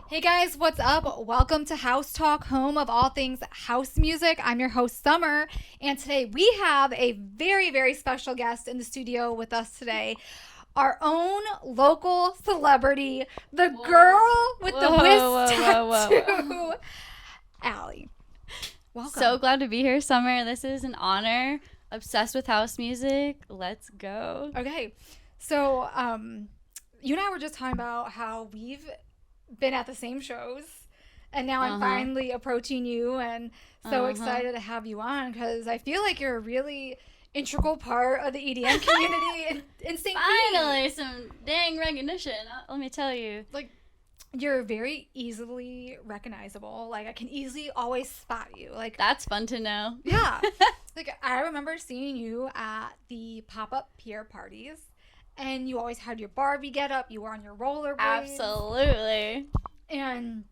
Hey guys, what's up? Welcome to House Talk, home of all things house music. I'm your host, Summer, and today we have a very, very special guest in the studio with us today. Our own local celebrity, the girl with the Whisk tattoo, Allie. Welcome. So glad to be here, Summer. This is an honor. Obsessed with house music. Let's go. Okay, so you and I were just talking about how we've been at the same shows, and now I'm finally approaching you, and so excited to have you on because I feel like you're a really integral part of the EDM community in St. Finally, some dang recognition. Let me tell you. Like, you're very easily recognizable. Like, I can easily always spot you. Like, that's fun to know. Yeah. Like, I remember seeing you at the pop-up pier parties. And you always had your Barbie getup. You were on your rollerblades. Absolutely. And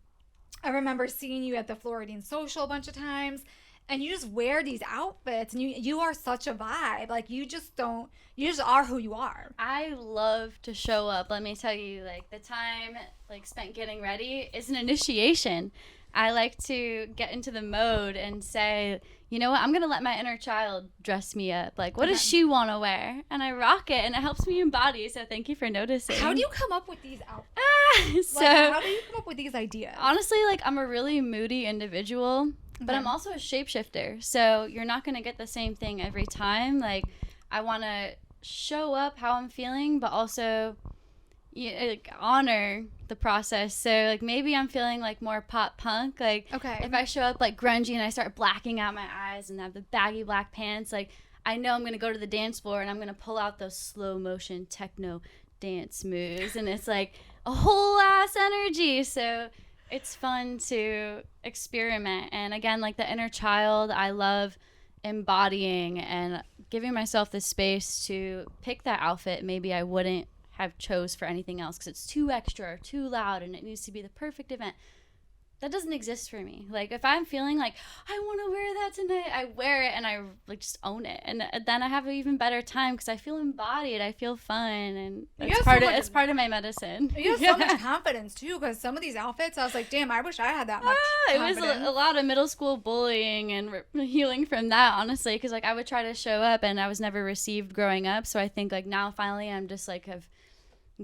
I remember seeing you at the Floridian Social a bunch of times. And you just wear these outfits. And you are such a vibe. Like, you just are who you are. I love to show up. Let me tell you, like, the time, like, spent getting ready is an initiation. I like to get into the mode and say, you know what, I'm going to let my inner child dress me up. Like, what does she want to wear? And I rock it, and it helps me embody, so thank you for noticing. How do you come up with these outfits? How do you come up with these ideas? Honestly, like, I'm a really moody individual, but I'm also a shapeshifter, so you're not going to get the same thing every time. Like, I want to show up how I'm feeling, but also honor the process. So like maybe I'm feeling like more pop punk, like if I show up like grungy and I start blacking out my eyes and have the baggy black pants, like I know I'm gonna go to the dance floor and I'm gonna pull out those slow motion techno dance moves, and it's like a whole ass energy. So it's fun to experiment. And again, like the inner child, I love embodying and giving myself the space to pick that outfit maybe I wouldn't have chose for anything else because it's too extra or too loud and it needs to be the perfect event. That doesn't exist for me. Like if I'm feeling like I want to wear that tonight, I wear it and I like just own it, and then I have an even better time because I feel embodied, I feel fun, and it's part of my medicine. You have so much confidence too, because some of these outfits I was like, damn, I wish I had that much confidence. It was a lot of middle school bullying and healing from that, honestly, because like I would try to show up and I was never received growing up. So I think like now finally I'm just like have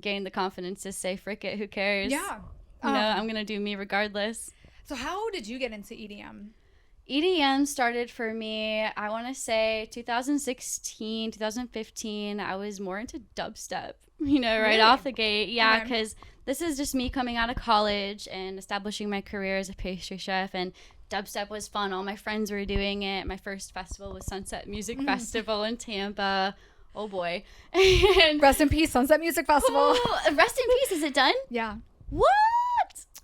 gained the confidence to say frick it, who cares? Yeah. I'm gonna do me regardless. So how did you get into EDM? EDM started for me, I want to say 2016, 2015. I was more into dubstep, right off the gate. Yeah, because this is just me coming out of college and establishing my career as a pastry chef, and dubstep was fun. All my friends were doing it. My first festival was Sunset Music Festival in Tampa. Oh boy. And rest in peace, Sunset Music Festival. Rest in peace. Is it done? Yeah. What?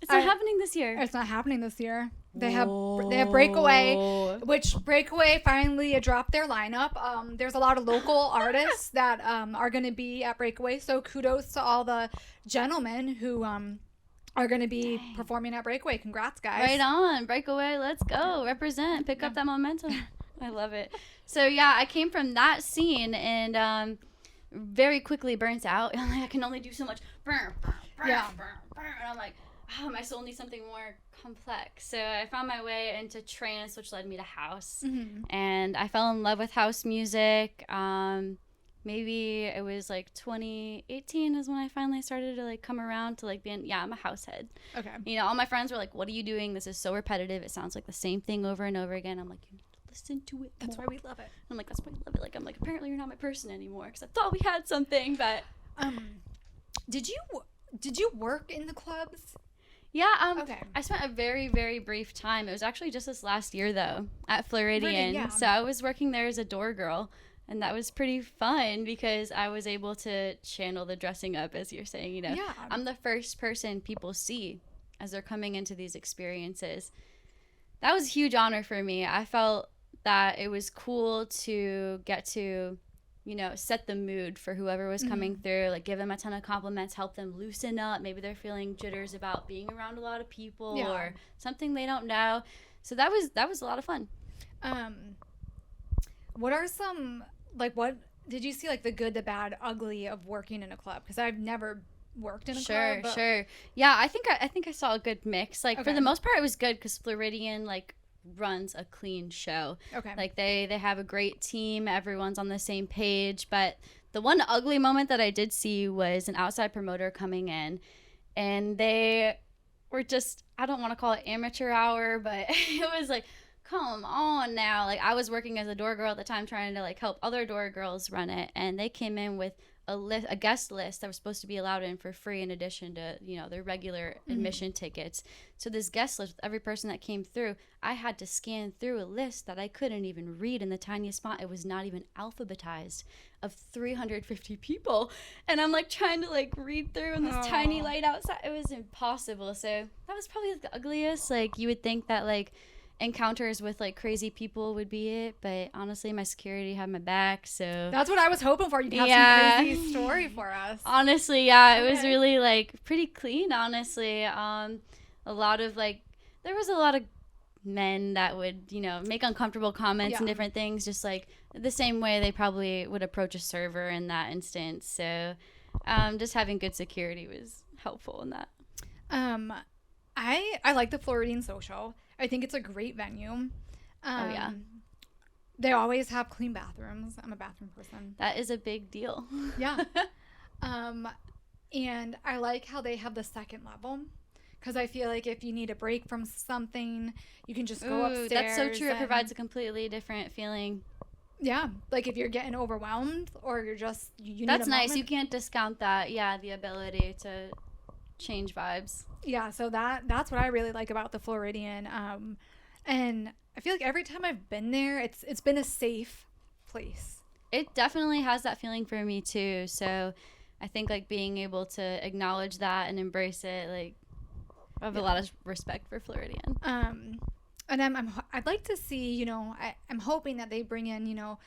It's not happening this year. It's not happening this year. They have Breakaway, which Breakaway finally dropped their lineup. There's a lot of local artists that are going to be at Breakaway. So kudos to all the gentlemen who are going to be performing at Breakaway. Congrats, guys. Right on. Breakaway. Let's go. Represent. Pick up that momentum. I love it. So, yeah, I came from that scene and very quickly burnt out. I can only do so much. And I'm like, oh, my soul needs something more complex. So I found my way into trance, which led me to house. And I fell in love with house music. Maybe it was like 2018 is when I finally started to like come around to like being, I'm a house head. Okay. All my friends were like, what are you doing? This is so repetitive. It sounds like the same thing over and over again. I'm like, you need to listen to it. That's why we love it. I'm like, that's why we love it. Like, I'm like, apparently you're not my person anymore because I thought we had something, but. Did you work in the clubs? Yeah, I spent a very, very brief time. It was actually just this last year, though, at Floridian. Yeah. So I was working there as a door girl, and that was pretty fun because I was able to channel the dressing up, as you're saying, Yeah. I'm the first person people see as they're coming into these experiences. That was a huge honor for me. I felt that it was cool to get to set the mood for whoever was coming through, like give them a ton of compliments, help them loosen up. Maybe they're feeling jitters about being around a lot of people or something they don't know. So that was a lot of fun. What are some, like, what did you see, like, the good, the bad, ugly of working in a club? Because I've never worked in a Sure, club. sure. Yeah, I think I saw a good mix. Like for Okay. the most part, it was good because Floridian like runs a clean show. Okay. Like they have a great team. Everyone's on the same page. But the one ugly moment that I did see was an outside promoter coming in, and they were just, I don't want to call it amateur hour, but it was like, come on now. Like I was working as a door girl at the time trying to like help other door girls run it, and they came in with a guest list that was supposed to be allowed in for free in addition to, their regular admission tickets. So this guest list with every person that came through, I had to scan through a list that I couldn't even read in the tiniest font. It was not even alphabetized, of 350 people. And I'm like trying to like read through in this tiny light outside. It was impossible. So that was probably the ugliest. Like you would think that like encounters with like crazy people would be it, but honestly my security had my back, so That's what I was hoping for. You'd have some crazy story for us. Honestly, yeah, it was really like pretty clean, honestly. A lot of like, there was a lot of men that would, make uncomfortable comments and different things, just like the same way they probably would approach a server in that instance. So just having good security was helpful in that. I like the Floridian Social. I think it's a great venue. Yeah. They always have clean bathrooms. I'm a bathroom person. That is a big deal. Yeah. And I like how they have the second level, because I feel like if you need a break from something, you can just go upstairs. That's so true. It provides a completely different feeling. Yeah. Like if you're getting overwhelmed or you're just, you need That's a nice. moment. You can't discount that. Yeah, the ability to change vibes. Yeah, so that's what I really like about the Floridian. And I feel like every time I've been there, it's been a safe place. It definitely has that feeling for me too. So I think like being able to acknowledge that and embrace it, like I have a lot of respect for Floridian. And I'd like to see, I'm hoping that they bring in,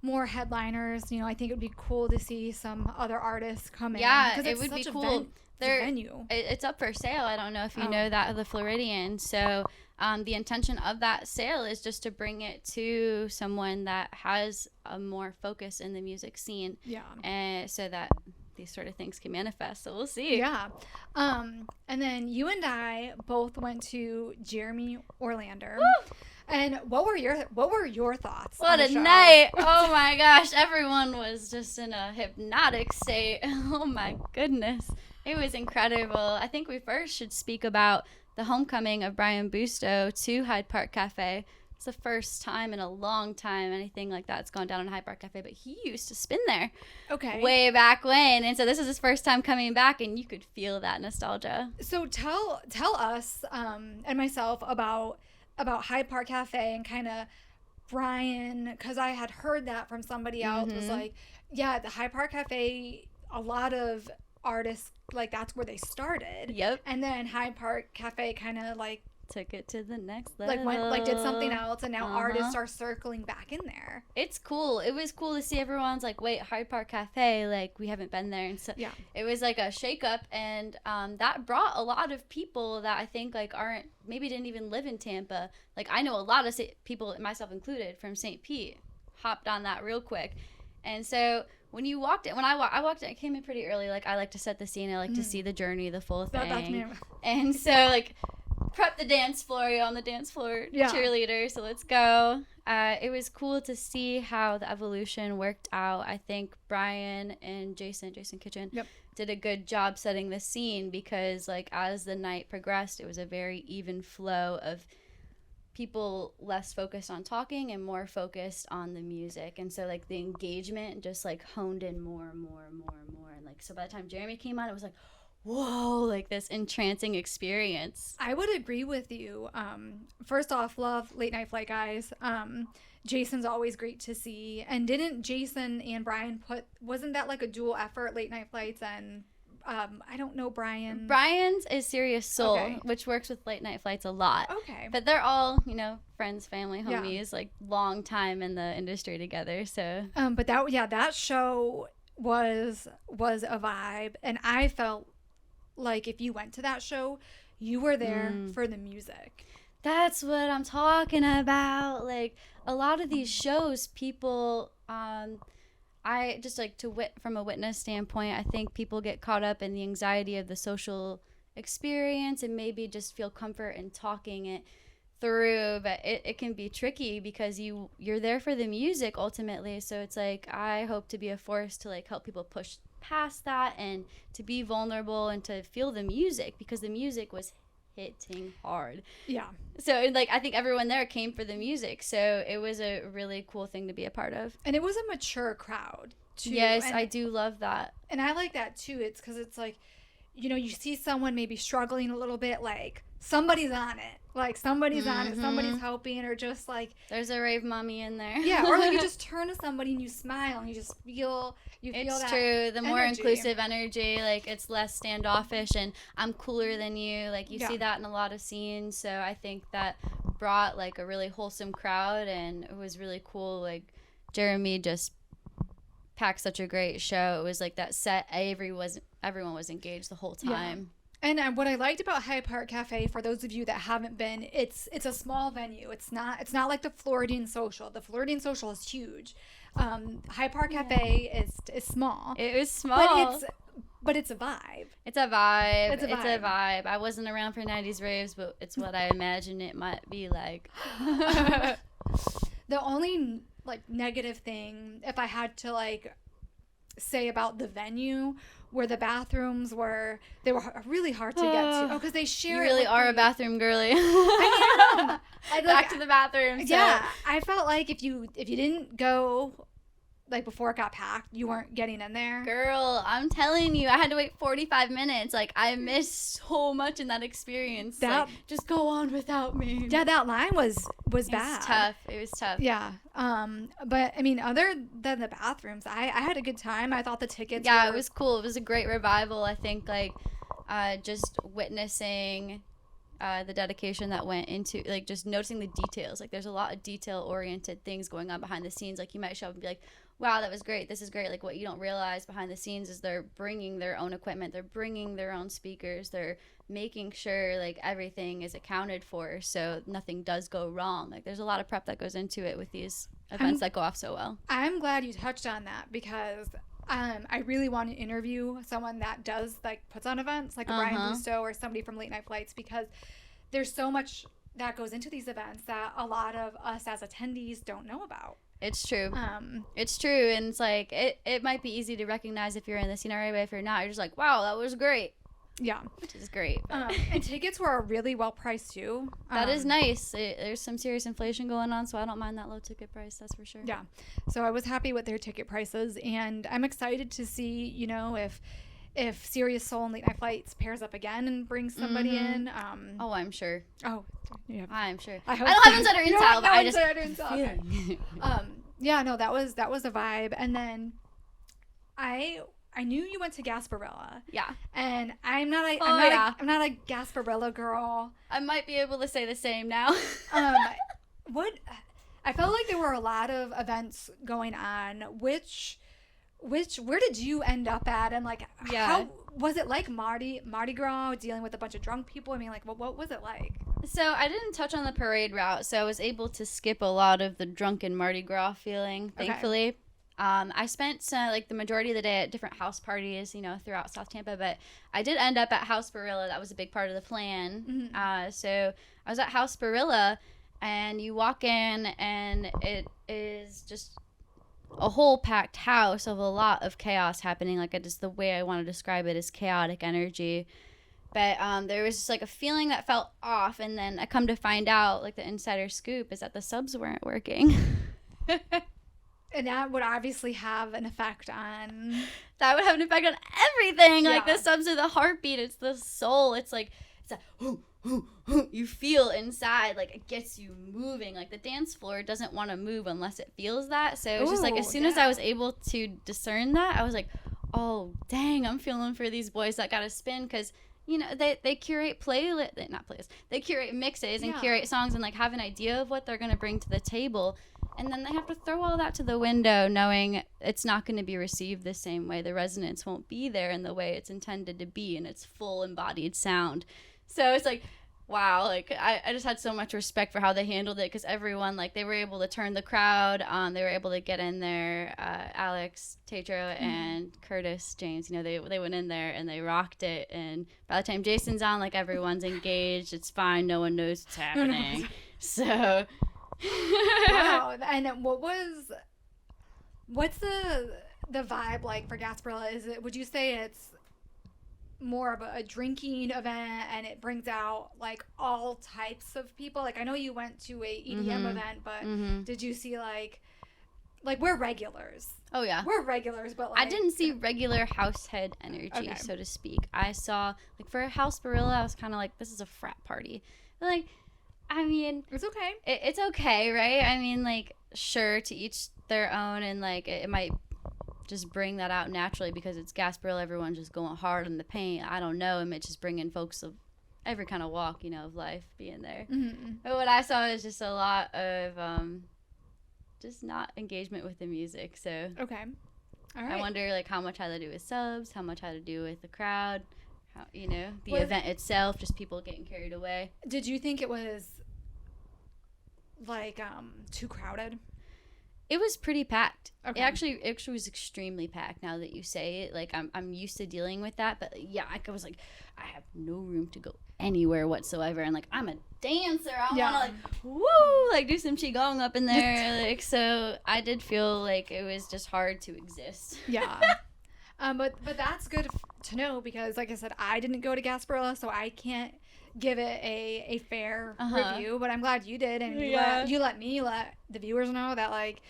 more headliners. I think it would be cool to see some other artists come in. Yeah, it would be cool. Venue. It's up for sale. I don't know if you know that of the Floridian. So the intention of that sale is just to bring it to someone that has a more focus in the music scene. Yeah. And so that these sort of things can manifest. So we'll see. Yeah. And then you and I both went to Jeremy Orlander. Woo! And what were your thoughts? What a night. Oh my gosh. Everyone was just in a hypnotic state. Oh my goodness. It was incredible. I think we first should speak about the homecoming of Brian Busto to Hyde Park Cafe. It's the first time in a long time anything like that's gone down in Hyde Park Cafe, but he used to spin there. Okay. Way back when. And so this is his first time coming back, and you could feel that nostalgia. So tell us and myself about Hyde Park Cafe and kind of Brian, because I had heard that from somebody else. Was like, yeah, the Hyde Park Cafe, a lot of artists, like that's where they started. Yep. And then Hyde Park Cafe kind of like took it to the next level. Did something else, and now artists are circling back in there. It's cool. It was cool to see everyone's like, wait, Hyde Park Cafe, like we haven't been there, and so yeah, it was like a shakeup, and that brought a lot of people that I think like maybe didn't even live in Tampa. Like I know a lot of people, myself included, from St. Pete, hopped on that real quick, and so. When you walked in, I walked in, I came in pretty early. Like, I like to set the scene. I like to see the journey, the full thing. That's me. And so, like, prep the dance floor. You're on the dance floor, cheerleader, so let's go. It was cool to see how the evolution worked out. I think Brian and Jason Kitchen, did a good job setting the scene because, like, as the night progressed, it was a very even flow of people less focused on talking and more focused on the music, and so like the engagement just like honed in more and more and more and more, and like so by the time Jeremy came on, it was like, whoa, like this entrancing experience. I would agree with you. First off, love Late Night Flight guys. Jason's always great to see, and didn't Jason and Brian wasn't that like a dual effort, Late Night Flights and I don't know Brian. Brian's is Serious Soul, which works with Late Night Flights a lot. Okay. But they're all, friends, family, homies, like long time in the industry together. So. But that show was a vibe, and I felt like if you went to that show, you were there for the music. That's what I'm talking about. Like a lot of these shows, people I just like from a witness standpoint, I think people get caught up in the anxiety of the social experience and maybe just feel comfort in talking it through, but it can be tricky because you're there for the music ultimately. So it's like I hope to be a force to like help people push past that and to be vulnerable and to feel the music, because the music was hitting hard. Yeah. So like I think everyone there came for the music, so it was a really cool thing to be a part of. And it was a mature crowd too. Yes, and I do love that. And I like that too. It's because it's like, you know, you see someone maybe struggling a little bit, like somebody's on it. Like somebody's on it, somebody's helping, or just like there's a rave mommy in there. Yeah, or like you just turn to somebody and you smile and you just feel it's that true. The more energy. Inclusive energy, like it's less standoffish and I'm cooler than you. Like you see that in a lot of scenes. So I think that brought like a really wholesome crowd, and it was really cool. Like Jeremy just packed such a great show. It was like that set. Everyone was engaged the whole time. Yeah. And what I liked about Hyde Park Cafe, for those of you that haven't been, it's a small venue. It's not like the Floridian Social. The Floridian Social is huge. Hyde Park Cafe is small. It was small. But it's a vibe. It's a vibe. I wasn't around for 90s raves, but it's what I imagine it might be like. The only like negative thing, if I had to like say about the venue, where the bathrooms were really hard to get to. Oh, because they share. You really are a bathroom girly. I am. Back to the bathroom. So. Yeah, I felt like if you didn't go like before it got packed, you weren't getting in there. Girl, I'm telling you, I had to wait 45 minutes. Like I missed so much in that experience. Like, just go on without me. Yeah, that line was bad. It was tough. Yeah. But I mean, other than the bathrooms, I had a good time. I thought the tickets it was cool. It was a great revival. I think like just witnessing the dedication that went into like just noticing the details. Like there's a lot of detail oriented things going on behind the scenes. Like you might show up and be like, wow, that was great. This is great. Like what you don't realize behind the scenes is they're bringing their own equipment. They're bringing their own speakers. They're making sure like everything is accounted for so nothing does go wrong. Like there's a lot of prep that goes into it with these events that go off so well. I'm glad you touched on that because I really want to interview someone that does like puts on events like a Brian Busto or somebody from Late Night Flights, because there's so much that goes into these events that a lot of us as attendees don't know about. It's true. It's true. And it's like, it might be easy to recognize if you're in the scene already, but if you're not, you're just like, wow, that was great. Yeah. Which is great. And tickets were really well priced too. That is nice. There's some serious inflation going on, so I don't mind that low ticket price, that's for sure. Yeah. So I was happy with their ticket prices, and I'm excited to see, you know, if Serious Soul and Late Night Flights pairs up again and brings somebody in. Oh, I'm sure. Oh, yeah. I'm sure. I don't have insider intel, but I just okay. Yeah, no, that was a vibe. And then I knew you went to Gasparilla. Yeah. And I'm not a Gasparilla girl. I might be able to say the same now. I felt like there were a lot of events going on. Where did you end up at? And like, how was it like Mardi Gras, dealing with a bunch of drunk people? I mean, like, what was it like? So I didn't touch on the parade route, so I was able to skip a lot of the drunken Mardi Gras feeling, thankfully. Okay. I spent like the majority of the day at different house parties, you know, throughout South Tampa, but I did end up at Gasparilla. That was a big part of the plan. Mm-hmm. So I was at Gasparilla, and you walk in, and it is just a whole packed house of a lot of chaos happening. Like, just the way I want to describe it is chaotic energy. But there was just like a feeling that felt off, and then I come to find out, like, the insider scoop is that the subs weren't working. And that would obviously have an effect on... That would have an effect on everything. Yeah. Like, the subs are the heartbeat. It's the soul. It's like, it's a, you feel inside. Like, it gets you moving. Like, the dance floor doesn't want to move unless it feels that. So it's just like, as soon as I was able to discern that, I was like, oh, dang, I'm feeling for these boys that got to spin. Because, you know, they curate they curate mixes and curate songs and, like, have an idea of what they're going to bring to the table. And then they have to throw all that to the window, knowing it's not going to be received the same way. The resonance won't be there in the way it's intended to be in its full embodied sound. So it's like, wow, like I just had so much respect for how they handled it, because everyone, like, they were able to turn the crowd. They were able to get in there. Alex, Tetro, and Curtis James, you know, they went in there and they rocked it. And by the time Jason's on, like, everyone's engaged. It's fine. No one knows what's happening. So. Wow. And what's the vibe like for Gasparilla? Would you say it's more of a drinking event and it brings out like all types of people? Like, I know you went to a EDM event, but did you see like we're regulars? Oh yeah, we're regulars, but like, I didn't see regular house head energy, so to speak. I saw, like, for a Gasparilla, I was kind of like, this is a frat party. But, like, I mean, it's okay. It's okay, right? I mean, like, sure, to each their own, and like it might just bring that out naturally because it's Gasparilla. Everyone's just going hard in the paint. I don't know. It might just bring in folks of every kind of walk, you know, of life being there. But what I saw is just a lot of just not engagement with the music. So okay, all right. I wonder, like, how much had to do with subs, how much had to do with the crowd, how, you know, the event itself, just people getting carried away. Did you think it was like too crowded? It was pretty packed. Okay. It actually was extremely packed now that you say it. Like, I'm used to dealing with that. But, yeah, I was like, I have no room to go anywhere whatsoever. And, like, I'm a dancer. I want to, like, woo, like, do some qigong up in there. Like, so I did feel like it was just hard to exist. Yeah. But that's good to know because, like I said, I didn't go to Gasparilla, so I can't give it a fair review. But I'm glad you did, and you let the viewers know that, like,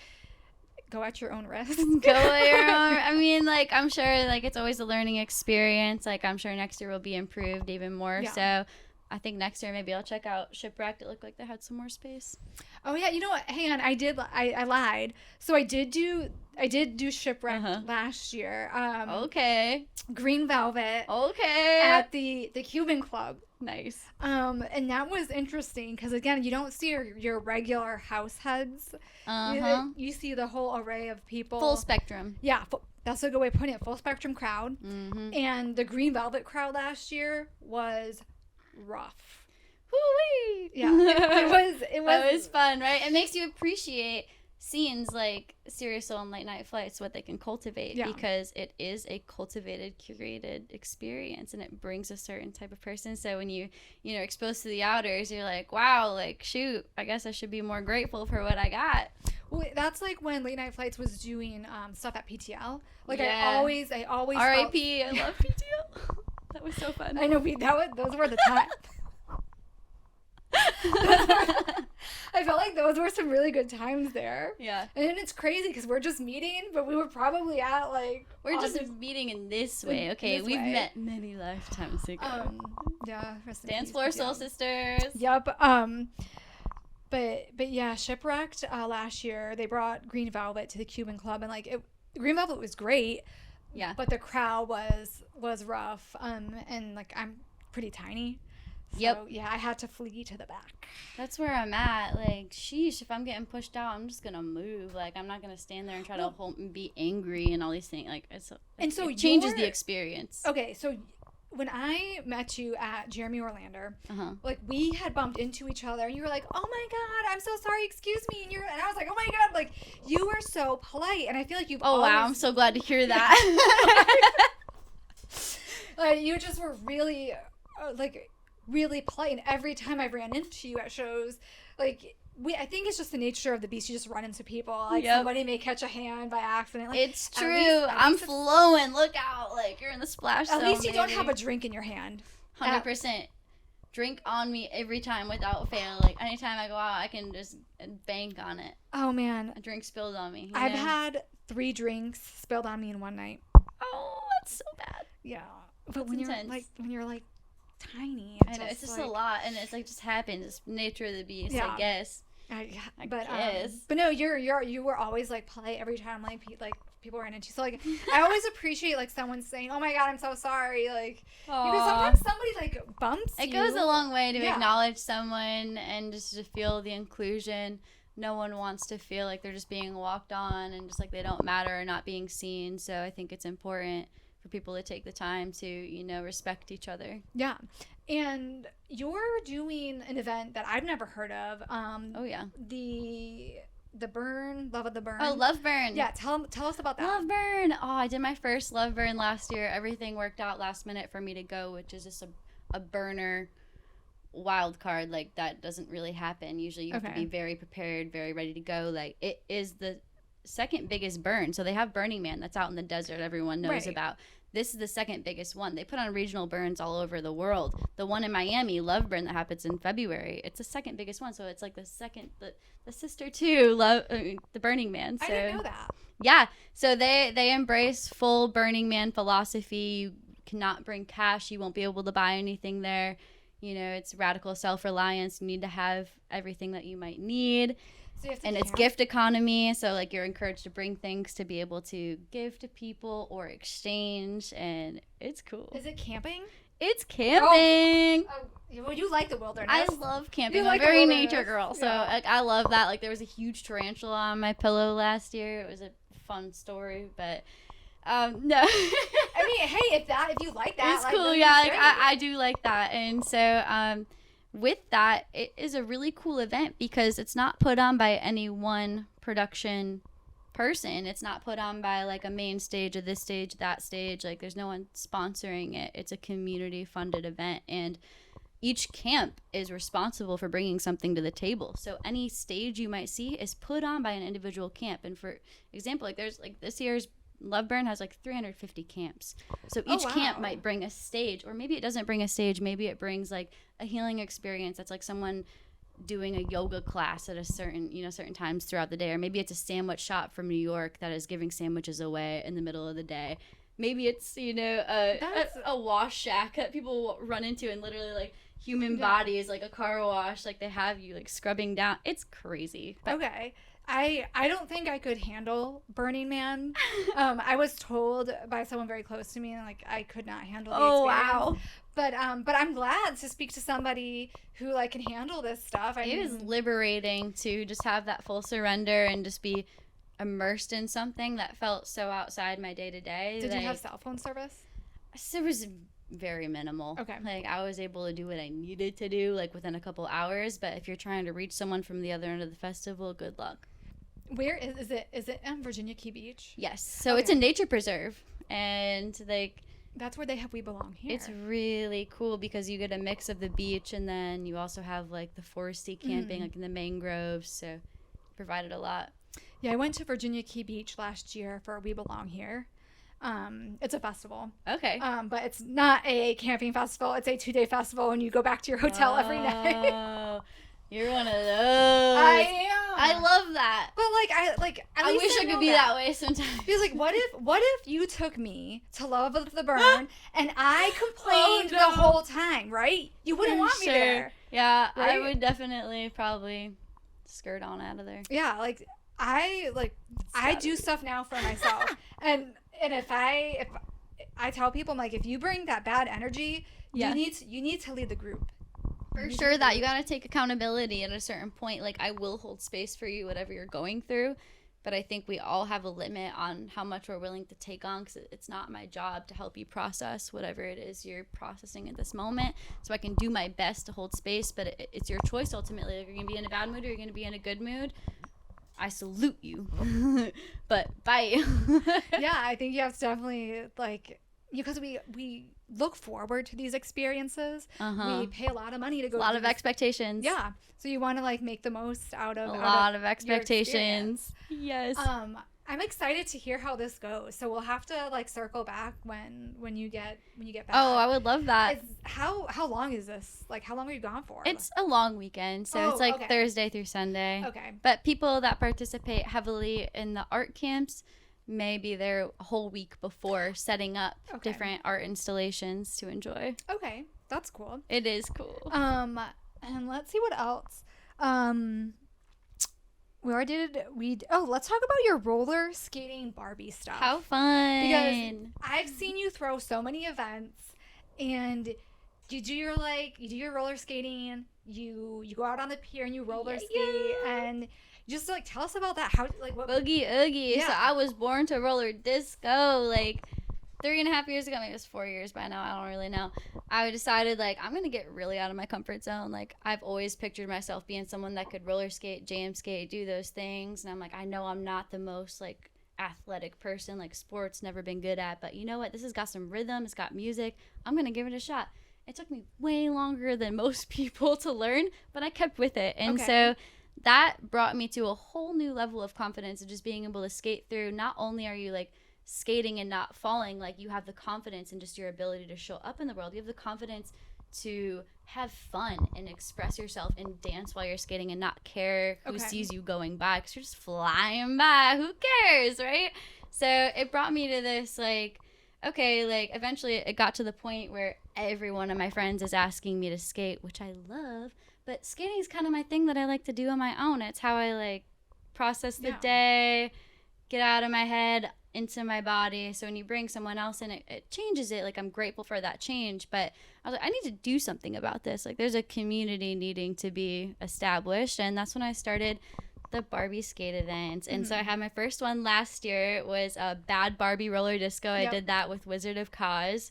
go at your own risk. Go at your own. I mean, like, I'm sure, like, it's always a learning experience. Like, I'm sure next year will be improved even more. Yeah. So I think next year maybe I'll check out Shipwrecked. It looked like they had some more space. Oh yeah, you know what? Hang on, I lied. So I did do Shipwrecked last year. Okay. Green Velvet. Okay. At the Cuban Club. Nice. And that was interesting because, again, you don't see your regular house heads. You see the whole array of people. Full spectrum. Yeah, that's a good way of putting it. Full spectrum crowd. And the Green Velvet crowd last year was rough. Woo-wee. Yeah, it was fun, right? It makes you appreciate scenes like Serious Soul and Late Night Flights, what they can cultivate, because it is a cultivated, curated experience, and it brings a certain type of person. So when you're exposed to the outers, you're like, wow, like, shoot, I guess I should be more grateful for what I got. Well, that's like when Late Night Flights was doing stuff at PTL. Like, I always R.I.P. I love PTL. That was so fun. I know, those were the times. I felt like those were some really good times there. Yeah. And then it's crazy because we're just meeting, but we were probably at, like... We're just meeting in this way. Okay, we've met many lifetimes ago. Yeah. Dance Floor Soul Sisters. Yep. But yeah, Shipwrecked last year, they brought Green Velvet to the Cuban Club, and, like, Green Velvet was great. Yeah. But the crowd was rough. And, like, I'm pretty tiny. So, yeah, I had to flee to the back. That's where I'm at. Like, sheesh, if I'm getting pushed out, I'm just going to move. Like, I'm not going to stand there and try to hold and be angry and all these things. Like, it changes the experience. Okay, so when I met you at Jeremy Orlander, like, we had bumped into each other, and you were like, oh, my God, I'm so sorry, excuse me. And I was like, oh, my God, like, you were so polite, and I feel like you've always... wow, I'm so glad to hear that. Like, you just were really, really polite, and every time I ran into you at shows, like, I think it's just the nature of the beast. You just run into people. Like, somebody may catch a hand by accident. Like, it's true. I'm flowing. Look out. Like, you're in the splash zone. At least you don't have a drink in your hand. 100%. Drink on me every time without fail. Like, anytime I go out, I can just bank on it. Oh, man. A drink spilled on me. I've had 3 drinks spilled on me in one night. Oh, that's so bad. Yeah. But when you're tiny, it's just a lot, and it's like just happens. It's nature of the beast, I guess. I guess. But no, you were always, like, polite every time, like people ran into you. So, like, I always appreciate, like, someone saying, "Oh my God, I'm so sorry." Like, because sometimes somebody, like, bumps you. It goes a long way to acknowledge someone and just to feel the inclusion. No one wants to feel like they're just being walked on and just like they don't matter or not being seen. So I think it's important for people to take the time to, respect each other. Yeah. And you're doing an event that I've never heard of. Oh yeah. The burn, love of the burn. Oh, Love Burn. Yeah, tell us about that. Love Burn. Oh, I did my first Love Burn last year. Everything worked out last minute for me to go, which is just a burner wild card. Like, that doesn't really happen. Usually you have to be very prepared, very ready to go. Like, it is the second biggest burn. So they have Burning Man that's out in the desert everyone knows about. This is the second biggest one. They put on regional burns all over the world. The one in Miami, Love Burn, that happens in February, it's the second biggest one. So it's like the second, the sister to the Burning Man. So, I didn't know that. Yeah. So they embrace full Burning Man philosophy. You cannot bring cash. You won't be able to buy anything there. You know, it's radical self-reliance. You need to have everything that you might need. And it's gift economy, so like you're encouraged to bring things to be able to give to people or exchange, and it's cool. Is it camping? It's camping. Well, you like the wilderness. I love camping. I'm a very nature girl, so like, I love that. Like, there was a huge tarantula on my pillow last year. It was a fun story, but no. I mean, hey, if you like that, it's cool. Yeah, like I do like that, and so with that, it is a really cool event because it's not put on by any one production person. It's not put on by like a main stage or this stage, that stage. Like, there's no one sponsoring it. It's a community funded event, and each camp is responsible for bringing something to the table. So any stage you might see is put on by an individual camp. And for example, like, there's like this year's Love Burn has like 350 camps. So each camp might bring a stage, or maybe it doesn't bring a stage. Maybe it brings like a healing experience. That's like someone doing a yoga class at a certain times throughout the day. Or maybe it's a sandwich shop from New York that is giving sandwiches away in the middle of the day. Maybe it's, a wash shack that people run into, and literally like human bodies, like a car wash, like they have you like scrubbing down. It's crazy. But I don't think I could handle Burning Man. I was told by someone very close to me, like, I could not handle the experience. Wow. But I'm glad to speak to somebody who like can handle this stuff. It is liberating to just have that full surrender and just be immersed in something that felt so outside my day to day. Did you have cell phone service? It was very minimal. Okay. Like, I was able to do what I needed to do like within a couple hours, but if you're trying to reach someone from the other end of the festival, good luck. Where is it? Is it in Virginia Key Beach? Yes. So it's a nature preserve, and like, that's where they have We Belong Here. It's really cool because you get a mix of the beach, and then you also have like the foresty camping, like in the mangroves. So provided a lot. Yeah, I went to Virginia Key Beach last year for We Belong Here. It's a festival. Okay. But it's not a camping festival. It's a 2-day festival, and you go back to your hotel every night. Oh, you're one of those. I am. I love that. But I wish I could be that way sometimes. Because like, what if you took me to Love of the Burn and I complained the whole time, right? You wouldn't want me there. Yeah, right? I would definitely probably skirt on out of there. Yeah, I do stuff now for myself, and if I tell people, I'm like, if you bring that bad energy, you need to lead the group. For sure, that you gotta take accountability at a certain point. Like, I will hold space for you, whatever you're going through, but I think we all have a limit on how much we're willing to take on, because it's not my job to help you process whatever it is you're processing at this moment. So I can do my best to hold space, but it's your choice ultimately. Like, you're gonna be in a bad mood or you're gonna be in a good mood. I salute you, but bye. Yeah, I think you have to definitely, like, because we look forward to these experiences. We pay a lot of money to go. A lot of expectations. Yeah, so you want to like make the most out of a lot of expectations. Yes. I'm excited to hear how this goes. So we'll have to like circle back when you get back. Oh, I would love that. How long is this? Like, how long are you gone for? It's a long weekend, so it's like Thursday through Sunday. Okay. But people that participate heavily in the art camps may be there a whole week before setting up different art installations to enjoy. Okay, that's cool. It is cool. And let's see what else. Let's talk about your roller skating Barbie stuff. How fun. Because I've seen you throw so many events, and you do your roller skating, you go out on the pier and you roller skate, and just like tell us about that. How, like, what Boogie Oogie. Yeah. So I was born to roller disco. Like, 3.5 years ago, maybe it was 4 years by now, I don't really know, I decided, like, I'm going to get really out of my comfort zone. Like, I've always pictured myself being someone that could roller skate, jam skate, do those things. And I'm like, I know I'm not the most, like, athletic person. Like, sports, never been good at. But you know what? This has got some rhythm. It's got music. I'm going to give it a shot. It took me way longer than most people to learn, but I kept with it. And so that brought me to a whole new level of confidence of just being able to skate through. Not only are you, like, skating and not falling, like, you have the confidence and just your ability to show up in the world. You have the confidence to have fun and express yourself and dance while you're skating and not care who sees you going by, because you're just flying by. Who cares, right? So it brought me to this, like, okay, like, eventually it got to the point where every one of my friends is asking me to skate, which I love, but skating is kind of my thing that I like to do on my own. It's how I, like, process the day, get out of my head, into my body. So when you bring someone else in, it changes it. Like, I'm grateful for that change, but I was like, I need to do something about this. Like, there's a community needing to be established, and that's when I started the Barbie skate events. And so I had my first one last year. It was a Bad Barbie roller disco. I did that with Wizard of Cause.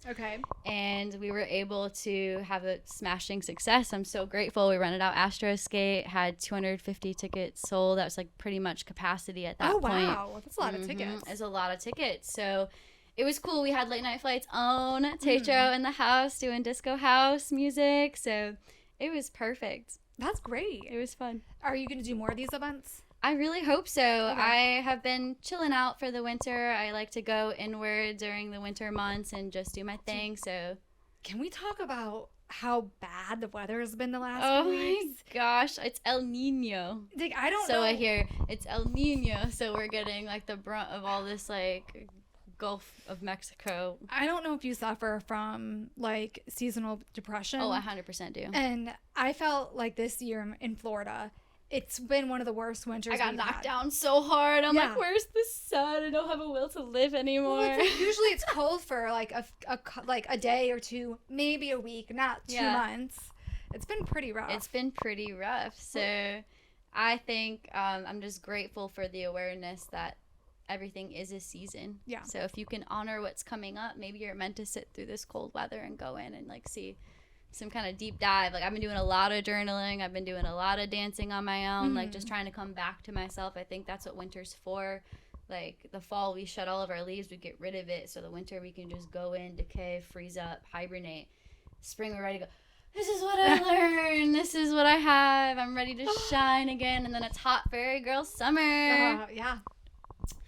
And we were able to have a smashing success. I'm so grateful. We rented out Astro Skate, had 250 tickets sold. That was, like, pretty much capacity at that point. Oh, wow. That's a lot of tickets. It's a lot of tickets. So it was cool. We had Late Night Flight's own Tetro in the house doing disco house music. So it was perfect. That's great. It was fun. Are you going to do more of these events? I really hope so. I have been chilling out for the winter. I like to go inward during the winter months and just do my thing. So can we talk about how bad the weather has been the last few weeks? Oh my gosh, it's El Nino. Like, I don't know. So I hear it's El Nino, so we're getting, like, the brunt of all this, like, Gulf of Mexico. I don't know if you suffer from, like, seasonal depression. Oh, I 100% do. And I felt like this year in Florida, it's been one of the worst winters. I got knocked down so hard. I'm like, where's the sun? I don't have a will to live anymore. Well, usually it's cold for like a day or two, maybe a week, not 2 months. It's been pretty rough. It's been pretty rough. So I think I'm just grateful for the awareness that everything is a season. Yeah. So if you can honor what's coming up, maybe you're meant to sit through this cold weather and go in and, like, see some kind of deep dive. Like, I've been doing a lot of journaling. I've been doing a lot of dancing on my own, like, just trying to come back to myself. I think that's what winter's for. Like, the fall, we shed all of our leaves, we get rid of it. So the winter, we can just go in, decay, freeze up, hibernate. Spring, we're ready to go, this is what I learned. This is what I have. I'm ready to shine again. And then it's hot fairy girl summer. Yeah.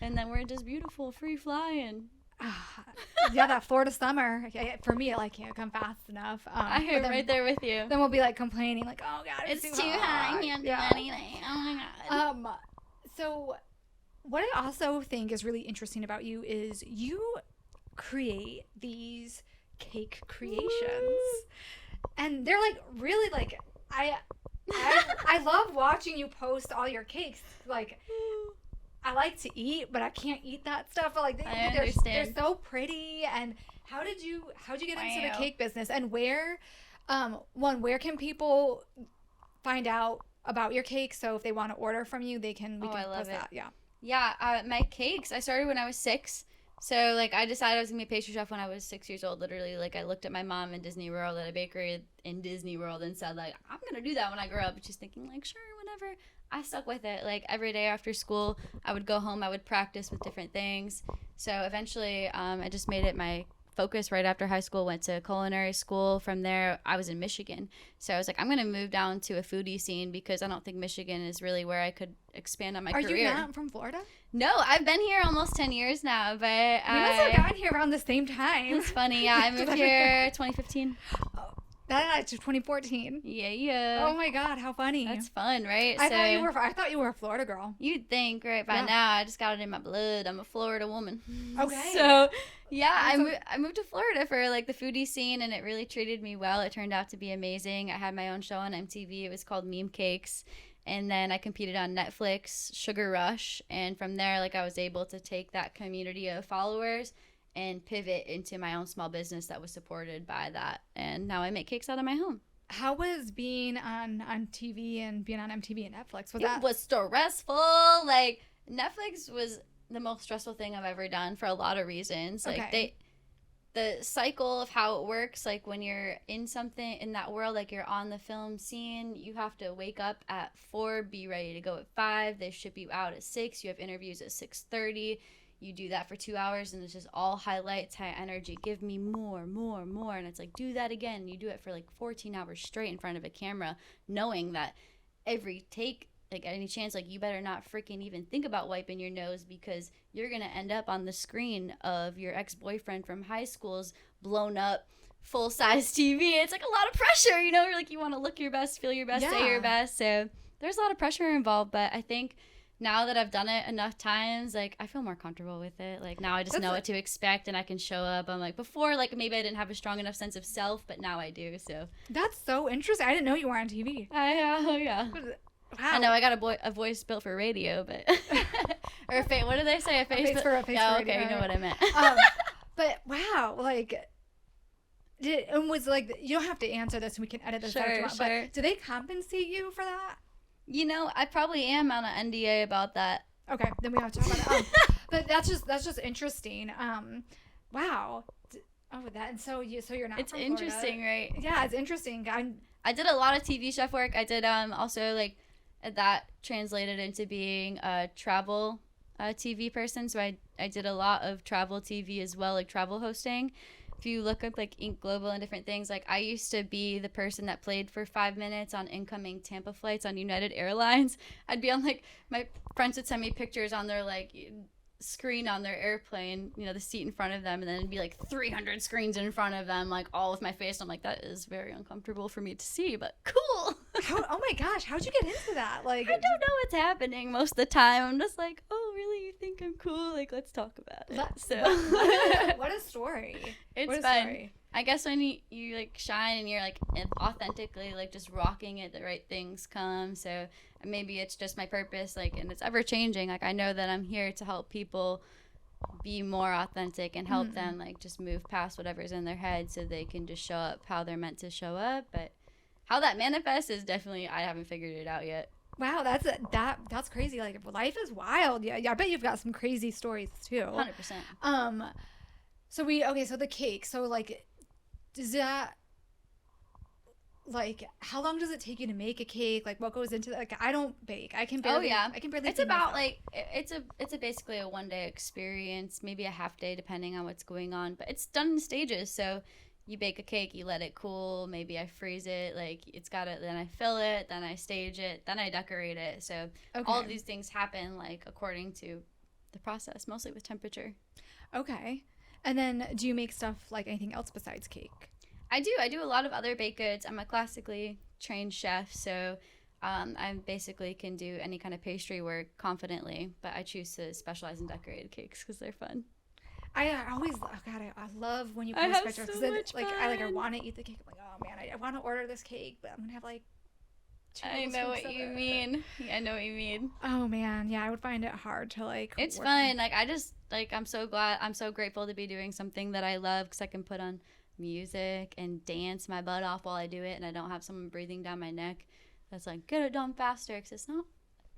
And then we're just beautiful, free flying. Yeah, that Florida summer, for me, it, like, can't come fast enough. I am right there with you. Then we'll be, like, complaining, like, oh god, it's too hot. I can't do anything. Oh my god. So what I also think is really interesting about you is you create these cake creations. And they're, like, really, like, I love watching you post all your cakes. Like, I like to eat, but I can't eat that stuff. But, like, they're so pretty. And how'd you get into the cake business? And where can people find out about your cake? So if they want to order from you, we can post that. Yeah, my cakes, I started when I was 6. So, like, I decided I was going to be a pastry chef when I was 6 years old. Literally, like, I looked at my mom in Disney World at a bakery in Disney World and said, like, I'm going to do that when I grow up. And she's thinking, like, sure, whatever. I stuck with it. Like, every day after school, I would go home. I would practice with different things. So, eventually, I just made it my focus right after high school. Went to culinary school. From there, I was in Michigan. So, I was like, I'm going to move down to a foodie scene because I don't think Michigan is really where I could expand on my career. Are you not from Florida? No, I've been here almost 10 years now, but we must have gotten here around the same time. It's funny, yeah. I moved here 2015. Oh, that's 2014. Yeah. Oh my God, how funny. That's fun, right? I thought you were a Florida girl. You'd think, right? By now, I just got it in my blood. I'm a Florida woman. Okay. So, yeah, I moved to Florida for, like, the foodie scene, and it really treated me well. It turned out to be amazing. I had my own show on MTV. It was called Meme Cakes. And then I competed on Netflix, Sugar Rush. And from there, like, I was able to take that community of followers and pivot into my own small business that was supported by that. And now I make cakes out of my home. How was being on TV and being on MTV and Netflix? It was stressful. Like, Netflix was the most stressful thing I've ever done for a lot of reasons. Like, the cycle of how it works, like when you're in something in that world, like you're on the film scene, you have to wake up at 4, be ready to go at 5. They ship you out at 6. You have interviews at 6:30. You do that for 2 hours, and it's just all highlights, high energy. Give me more, more, more. And it's like, do that again. You do it for like 14 hours straight in front of a camera, knowing that every take, like any chance, like you better not freaking even think about wiping your nose, because you're going to end up on the screen of your ex-boyfriend from high school's blown up full-size TV. It's like a lot of pressure, you know, like you want to look your best, feel your best, say your best. So there's a lot of pressure involved, but I think now that I've done it enough times, like I feel more comfortable with it. Like now I just know what to expect, and I can show up. I'm like, before, like maybe I didn't have a strong enough sense of self, but now I do. So that's so interesting. I didn't know you were on TV. Yeah. Wow. I know I got a voice built for radio, but or what do they say? A face for yeah, radio. Okay, you know what I meant. But wow, like, and was like, you don't have to answer this, and we can edit this out if you want, Sure. but do they compensate you for that? You know, I probably am on an NDA about that. Okay, then we don't have to talk about it. But that's just interesting. Wow. That, and so you're not. It's from interesting, Florida. right? Yeah, it's interesting. I did a lot of TV chef work. I did also like that translated into being a travel TV person. So I did a lot of travel TV as well, like travel hosting. If you look up like Ink Global and different things, like I used to be the person that played for 5 minutes on incoming Tampa flights on United Airlines. I'd be on like, my friends would send me pictures on their like screen on their airplane, you know, the seat in front of them, and then it'd be like 300 screens in front of them, like all with my face. I'm like, that is very uncomfortable for me to see, but cool. Oh my gosh, how'd you get into that? Like, I don't know what's happening most of the time. I'm just like, oh really, you think I'm cool? Like, let's talk about it. So what a story. It's fun. I guess when you like shine and you're like authentically like just rocking it, the right things come. So maybe it's just my purpose, like, and it's ever changing. Like I know that I'm here to help people be more authentic and help them like just move past whatever's in their head, so they can just show up how they're meant to show up. But how that manifests is definitely, I haven't figured it out yet. Wow, that's crazy. Like, life is wild. Yeah, I bet you've got some crazy stories too. 100%. So the cake. So like, does that, like, how long does it take you to make a cake? Like, what goes into that? Like, I don't bake. I can barely. It's about like it's a basically a 1-day experience, maybe a half day depending on what's going on. But it's done in stages. So you bake a cake, you let it cool. Maybe I freeze it. Like then I fill it, then I stage it, then I decorate it. So all of these things happen like according to the process, mostly with temperature. Okay. And then do you make stuff like anything else besides cake? I do a lot of other baked goods. I'm a classically trained chef, so I basically can do any kind of pastry work confidently, but I choose to specialize in decorated cakes because they're fun. I love when you post pictures, because I want to eat the cake. I'm like, oh man, I want to order this cake, but I'm gonna have like I know what you mean. Yeah, I know what you mean. Oh man, yeah, I would find it hard to like. It's fun. Like I just like I'm so grateful to be doing something that I love, because I can put on music and dance my butt off while I do it, and I don't have someone breathing down my neck that's like, get it done faster, because it's not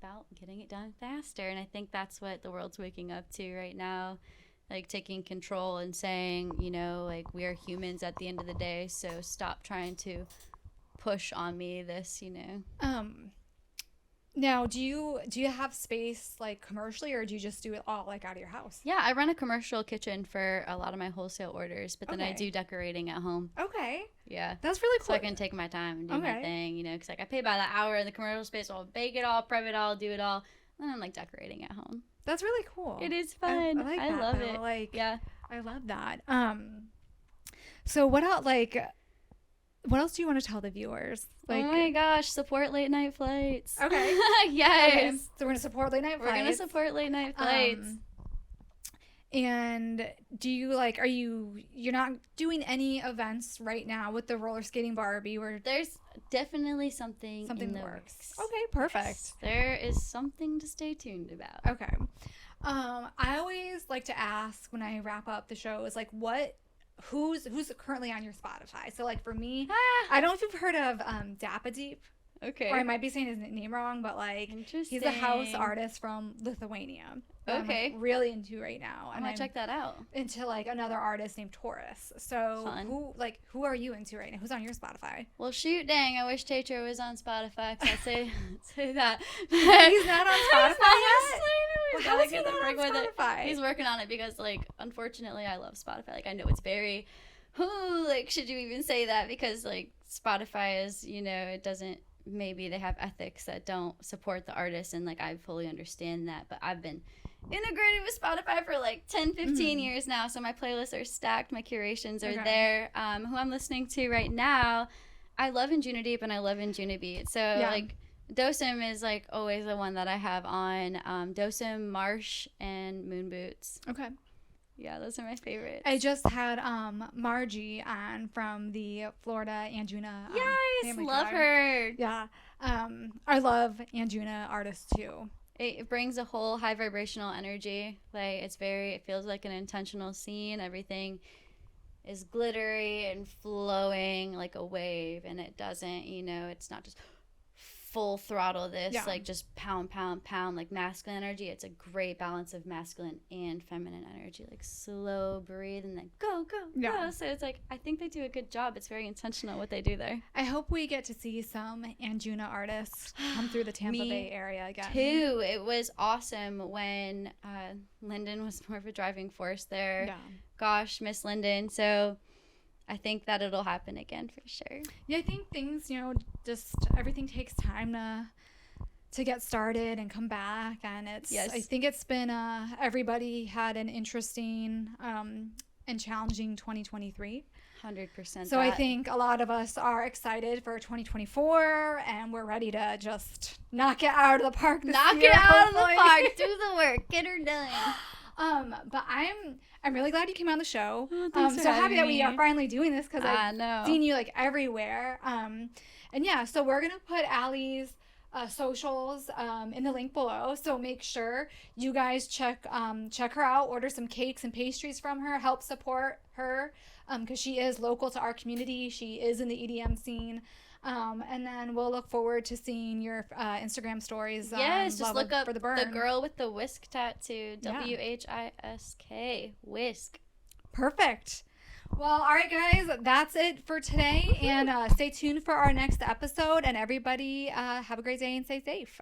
about getting it done faster. And I think that's what the world's waking up to right now, like taking control and saying, you know, like, we are humans at the end of the day, so stop trying to push on me this, you know. Now, do you have space like commercially, or do you just do it all like out of your house? Yeah, I run a commercial kitchen for a lot of my wholesale orders, but then I do decorating at home. Okay. Yeah. That's really cool. So I can take my time and do my thing, you know, because like I pay by the hour in the commercial space, so I'll bake it all, prep it all, do it all, and I'm like decorating at home. That's really cool. It is fun. I love it. Like, yeah. I love that. So what else, what else do you want to tell the viewers? Like, oh my gosh, support late night flights. Okay. Yes. Okay. So we're going to support late night flights. We're going to support late night flights. And do you you're not doing any events right now with the roller skating Barbie, where there's definitely something in the works. Okay, perfect. Yes, there is something to stay tuned about. Okay. I always like to ask when I wrap up the show is like, who's currently on your Spotify? So like for me, I don't know if you've heard of Dapadeep. Okay. Or I might be saying his name wrong, but like he's a house artist from Lithuania. that Okay. I'm like, really into right now. I'm gonna check that out. Into like another artist named Taurus. So Fun. who are you into right now? Who's on your Spotify? Well, shoot, dang! I wish Tatro was on Spotify. Cause I'd say that. He's not on Spotify yet. He's How gotta is he get the not frig on with it. Spotify? He's working on it because, like, unfortunately, I love Spotify. Like, I know it's very, like, should you even say that? Because, like, Spotify is, you know, it doesn't. Maybe they have ethics that don't support the artist, and like I fully understand that. But I've been integrated with Spotify for like 10, 15 years now, so my playlists are stacked, my curations are there. Who I'm listening to right now, I love Injuna Deep and I love Injuna Beat. So like Dosum is like always the one that I have on. Dosum, Marsh, and Moon Boots. Okay. Yeah, those are my favorites. I just had Margie on from the Florida Anjuna. Yes, love her. Yeah. I love Anjuna artists too. It brings a whole high vibrational energy. Like it feels like an intentional scene. Everything is glittery and flowing like a wave, and it doesn't, you know, it's not just full throttle like just pound like masculine energy. It's a great balance of masculine and feminine energy, like slow breathe and then go so it's like I think they do a good job. It's very intentional what they do there. I hope we get to see some Anjuna artists come through the Tampa Bay area again too. It was awesome when Lyndon was more of a driving force there. Gosh, miss Lyndon. So I think that it'll happen again for sure. Yeah, I think things, you know, just everything takes time to get started and come back. And I think it's been, everybody had an interesting and challenging 2023. 100%. So I think a lot of us are excited for 2024 and we're ready to just knock it out of the park this year. Knock it out of the park. Do the work. Get her done. But I'm really glad you came on the show. I'm so happy that we are finally doing this because I've seen you like everywhere. And yeah, so we're gonna put Allie's socials in the link below. So make sure you guys check her out, order some cakes and pastries from her, help support her because she is local to our community. She is in the EDM scene. And then we'll look forward to seeing your Instagram stories. Yes, just look up for the burn. The girl with the Whisk tattoo. WHISK. Whisk. Perfect. Well, all right, guys, that's it for today. And stay tuned for our next episode. And everybody have a great day and stay safe.